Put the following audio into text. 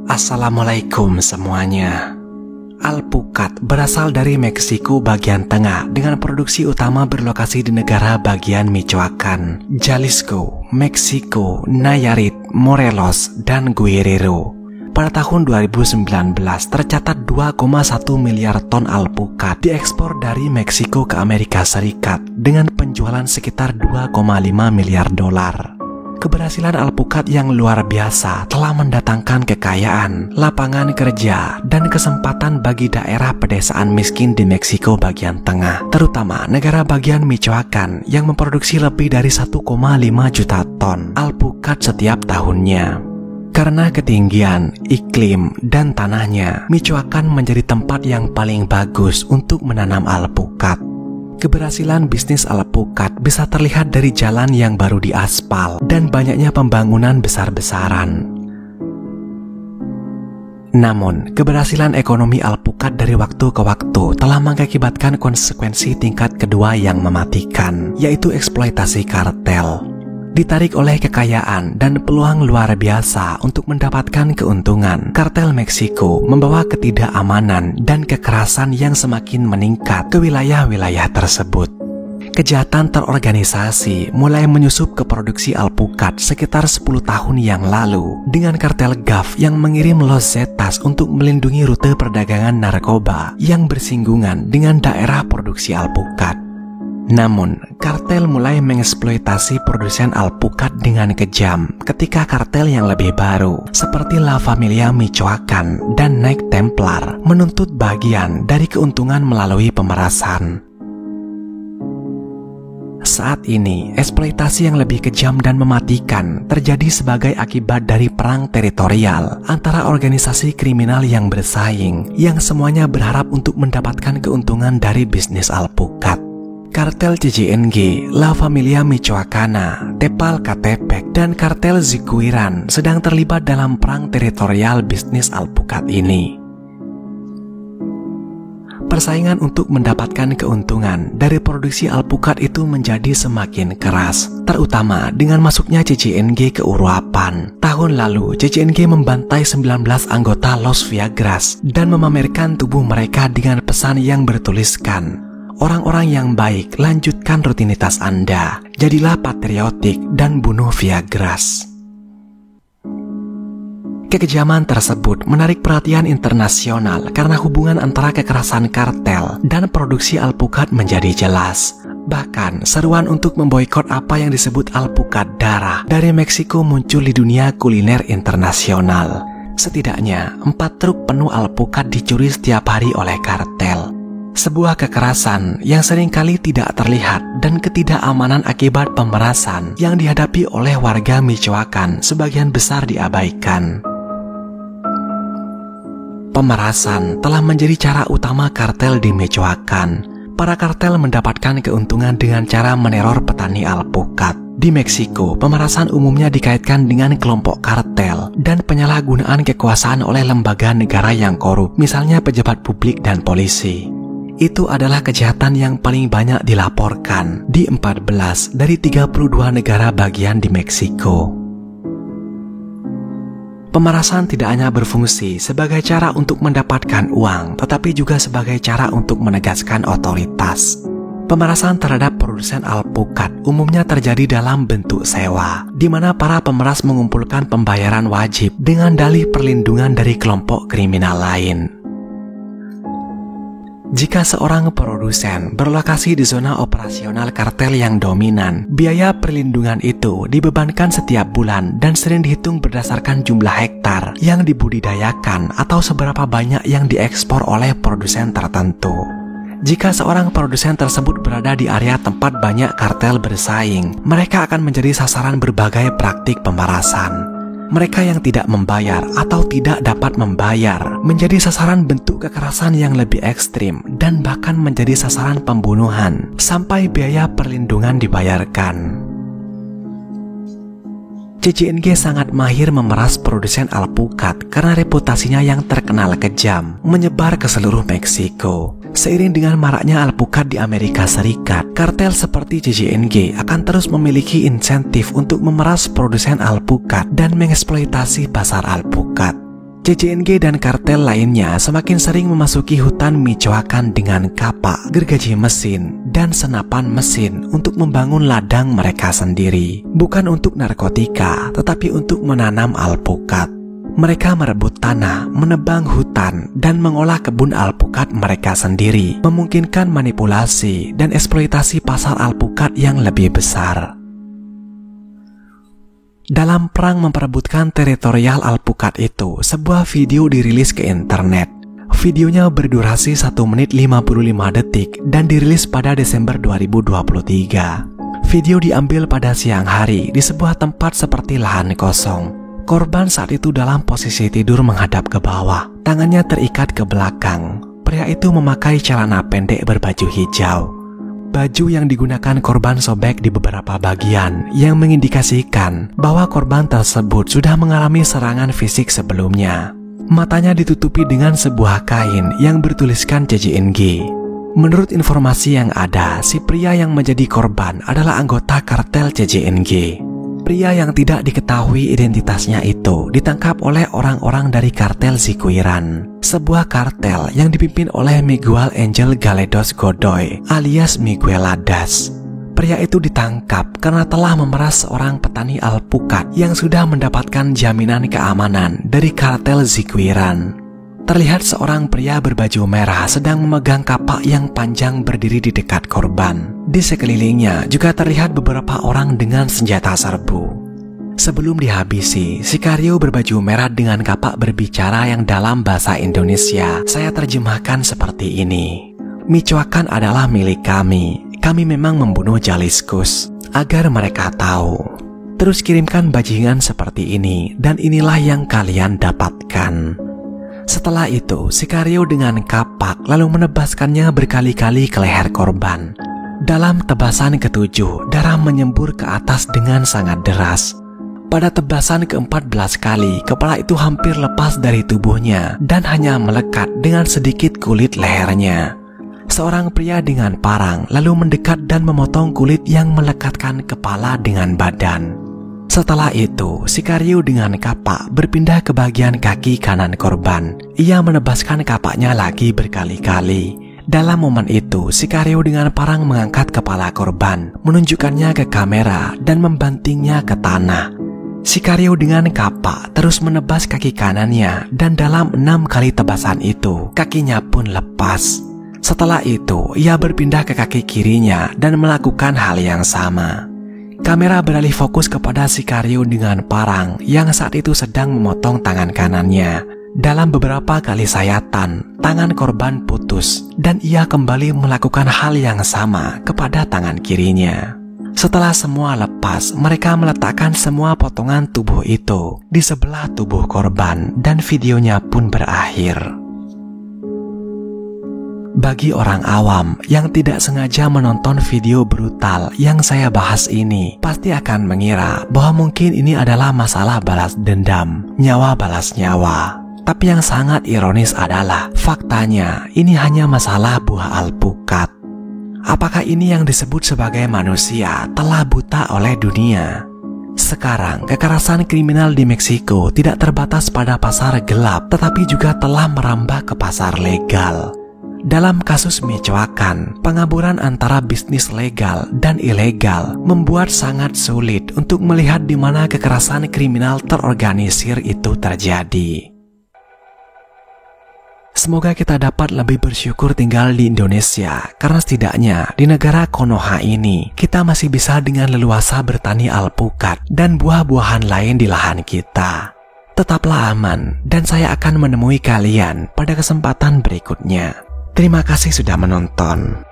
Assalamualaikum semuanya. Alpukat berasal dari Meksiko bagian tengah dengan produksi utama berlokasi di negara bagian Michoacán, Jalisco, Meksiko, Nayarit, Morelos, dan Guerrero. Pada tahun 2019 tercatat 2,1 miliar ton alpukat diekspor dari Meksiko ke Amerika Serikat dengan penjualan sekitar 2,5 miliar dolar. Keberhasilan alpukat yang luar biasa telah mendatangkan kekayaan, lapangan kerja, dan kesempatan bagi daerah pedesaan miskin di Meksiko bagian tengah, terutama negara bagian Michoacán yang memproduksi lebih dari 1,5 juta ton alpukat setiap tahunnya. Karena ketinggian, iklim, dan tanahnya, Michoacán menjadi tempat yang paling bagus untuk menanam alpukat. Keberhasilan bisnis alpukat bisa terlihat dari jalan yang baru diaspal dan banyaknya pembangunan besar-besaran. Namun, keberhasilan ekonomi alpukat dari waktu ke waktu telah mengakibatkan konsekuensi tingkat kedua yang mematikan, yaitu eksploitasi kartel. Ditarik oleh kekayaan dan peluang luar biasa untuk mendapatkan keuntungan, kartel Meksiko membawa ketidakamanan dan kekerasan yang semakin meningkat ke wilayah-wilayah tersebut. Kejahatan terorganisasi mulai menyusup ke produksi alpukat sekitar 10 tahun yang lalu dengan kartel GAF yang mengirim Los Zetas untuk melindungi rute perdagangan narkoba yang bersinggungan dengan daerah produksi alpukat. Namun, kartel mulai mengeksploitasi produsen alpukat dengan kejam ketika kartel yang lebih baru seperti La Familia Michoacán dan Knight Templar menuntut bagian dari keuntungan melalui pemerasan. Saat ini, eksploitasi yang lebih kejam dan mematikan terjadi sebagai akibat dari perang teritorial antara organisasi kriminal yang bersaing yang semuanya berharap untuk mendapatkan keuntungan dari bisnis alpukat. Kartel CJNG, La Familia Michoacana, Tepalcatepec, dan kartel Zikuiran sedang terlibat dalam perang teritorial bisnis alpukat ini. Persaingan untuk mendapatkan keuntungan dari produksi alpukat itu menjadi semakin keras, terutama dengan masuknya CJNG ke Uruapan. Tahun lalu, CJNG membantai 19 anggota Los Viagras dan memamerkan tubuh mereka dengan pesan yang bertuliskan, "Orang-orang yang baik, lanjutkan rutinitas Anda. Jadilah patriotik dan bunuh Viagras." Kekejaman tersebut menarik perhatian internasional karena hubungan antara kekerasan kartel dan produksi alpukat menjadi jelas. Bahkan, seruan untuk memboikot apa yang disebut alpukat darah dari Meksiko muncul di dunia kuliner internasional. Setidaknya 4 truk penuh alpukat dicuri setiap hari oleh kartel. Sebuah kekerasan yang seringkali tidak terlihat dan ketidakamanan akibat pemerasan yang dihadapi oleh warga Michoacán sebagian besar diabaikan. Pemerasan telah menjadi cara utama kartel di Michoacán. Para kartel mendapatkan keuntungan dengan cara meneror petani alpukat. Di Meksiko, pemerasan umumnya dikaitkan dengan kelompok kartel dan penyalahgunaan kekuasaan oleh lembaga negara yang korup, misalnya pejabat publik dan polisi. Itu adalah kejahatan yang paling banyak dilaporkan di 14 dari 32 negara bagian di Meksiko. Pemerasan tidak hanya berfungsi sebagai cara untuk mendapatkan uang, tetapi juga sebagai cara untuk menegaskan otoritas. Pemerasan terhadap produsen alpukat umumnya terjadi dalam bentuk sewa, di mana para pemeras mengumpulkan pembayaran wajib dengan dalih perlindungan dari kelompok kriminal lain. Jika seorang produsen berlokasi di zona operasional kartel yang dominan, biaya perlindungan itu dibebankan setiap bulan dan sering dihitung berdasarkan jumlah hektar yang dibudidayakan atau seberapa banyak yang diekspor oleh produsen tertentu. Jika seorang produsen tersebut berada di area tempat banyak kartel bersaing, mereka akan menjadi sasaran berbagai praktik pemerasan. Mereka yang tidak membayar atau tidak dapat membayar menjadi sasaran bentuk kekerasan yang lebih ekstrim dan bahkan menjadi sasaran pembunuhan sampai biaya perlindungan dibayarkan. CJNG sangat mahir memeras produsen alpukat karena reputasinya yang terkenal kejam menyebar ke seluruh Meksiko. Seiring dengan maraknya alpukat di Amerika Serikat, kartel seperti CJNG akan terus memiliki insentif untuk memeras produsen alpukat dan mengeksploitasi pasar alpukat. CJNG dan kartel lainnya semakin sering memasuki hutan Michoacan dengan kapak, gergaji mesin, dan senapan mesin untuk membangun ladang mereka sendiri. Bukan untuk narkotika, tetapi untuk menanam alpukat. Mereka merebut tanah, menebang hutan, dan mengolah kebun alpukat mereka sendiri, memungkinkan manipulasi dan eksploitasi pasar alpukat yang lebih besar. Dalam perang memperebutkan teritorial alpukat itu, sebuah video dirilis ke internet. Videonya berdurasi 1 menit 55 detik dan dirilis pada Desember 2023. Video diambil pada siang hari di sebuah tempat seperti lahan kosong. Korban saat itu dalam posisi tidur menghadap ke bawah, tangannya terikat ke belakang. Pria itu memakai celana pendek berbaju hijau. Baju yang digunakan korban sobek di beberapa bagian yang mengindikasikan bahwa korban tersebut sudah mengalami serangan fisik sebelumnya. Matanya ditutupi dengan sebuah kain yang bertuliskan CJNG. Menurut informasi yang ada, si pria yang menjadi korban adalah anggota kartel CJNG. Pria yang tidak diketahui identitasnya itu ditangkap oleh orang-orang dari kartel Zikuiran, sebuah kartel yang dipimpin oleh Miguel Angel Galedos Godoy alias Miguel Ladas. Pria itu ditangkap karena telah memeras seorang petani alpukat yang sudah mendapatkan jaminan keamanan dari kartel Zikuiran. Terlihat seorang pria berbaju merah sedang memegang kapak yang panjang berdiri di dekat korban. Di sekelilingnya juga terlihat beberapa orang dengan senjata serbu. Sebelum dihabisi, Sicario berbaju merah dengan kapak berbicara yang dalam bahasa Indonesia saya terjemahkan seperti ini. Michoacan adalah milik kami. Kami memang membunuh Jaliscos agar mereka tahu. Terus kirimkan bajingan seperti ini dan inilah yang kalian dapatkan. Setelah itu, Sicario dengan kapak lalu menebaskannya berkali-kali ke leher korban. Dalam tebasan ke-7, darah menyembur ke atas dengan sangat deras. Pada tebasan ke-14 kali, kepala itu hampir lepas dari tubuhnya dan hanya melekat dengan sedikit kulit lehernya. Seorang pria dengan parang lalu mendekat dan memotong kulit yang melekatkan kepala dengan badan. Setelah itu, Sicario dengan kapak berpindah ke bagian kaki kanan korban. Ia menebaskan kapaknya lagi berkali-kali. Dalam momen itu, Sicario dengan parang mengangkat kepala korban, menunjukkannya ke kamera dan membantingnya ke tanah. Sicario dengan kapak terus menebas kaki kanannya dan dalam 6 kali tebasan itu, kakinya pun lepas. Setelah itu, ia berpindah ke kaki kirinya dan melakukan hal yang sama. Kamera beralih fokus kepada Sicario dengan parang yang saat itu sedang memotong tangan kanannya. Dalam beberapa kali sayatan, tangan korban putus dan ia kembali melakukan hal yang sama kepada tangan kirinya. Setelah semua lepas, mereka meletakkan semua potongan tubuh itu di sebelah tubuh korban dan videonya pun berakhir. Bagi orang awam yang tidak sengaja menonton video brutal yang saya bahas ini, pasti akan mengira bahwa mungkin ini adalah masalah balas dendam, nyawa balas nyawa. Tapi yang sangat ironis adalah faktanya ini hanya masalah buah alpukat. Apakah ini yang disebut sebagai manusia telah buta oleh dunia? Sekarang, kekerasan kriminal di Meksiko tidak terbatas pada pasar gelap, tetapi juga telah merambah ke pasar legal. Dalam kasus Michoacan, pengaburan antara bisnis legal dan ilegal membuat sangat sulit untuk melihat di mana kekerasan kriminal terorganisir itu terjadi. Semoga kita dapat lebih bersyukur tinggal di Indonesia, karena setidaknya di negara Konoha ini kita masih bisa dengan leluasa bertani alpukat dan buah-buahan lain di lahan kita. Tetaplah aman dan saya akan menemui kalian pada kesempatan berikutnya. Terima kasih sudah menonton.